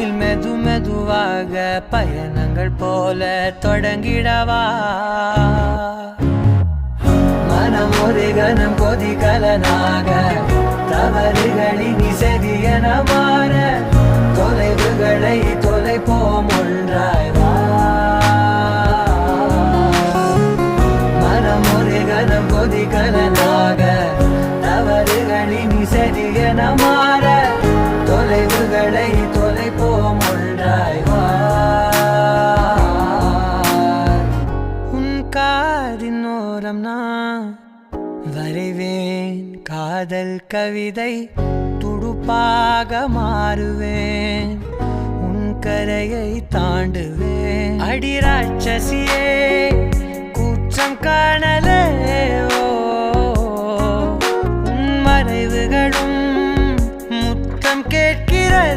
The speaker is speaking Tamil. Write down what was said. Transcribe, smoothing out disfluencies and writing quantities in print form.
நம்மில் மெது மெதுவாக பயணங்கள் போல தொடங்கிடவா மனம் ஒரு கணம் கொதிகலனாக தவறுகளின் இசையென மாற தொலைவுகளை தொலைப்போம் ஒன்றாய் வா மனம் ஒரு கணம் கொதிகலனாக தவறுகளின் இசையென மாற தொலைவுகளை தொலைப்போம் ஒன்றாய் வா உன் காதின் ஓரம் நான் வரைவேன் காதல் கவிதை துடுப்பாக மாறுவேன் உன் கரையை தாண்டுவேன் அடி ராட்சசியே கூச்சம் காணலே உன் மறைவுகளும் முத்தம் கேட்கிறது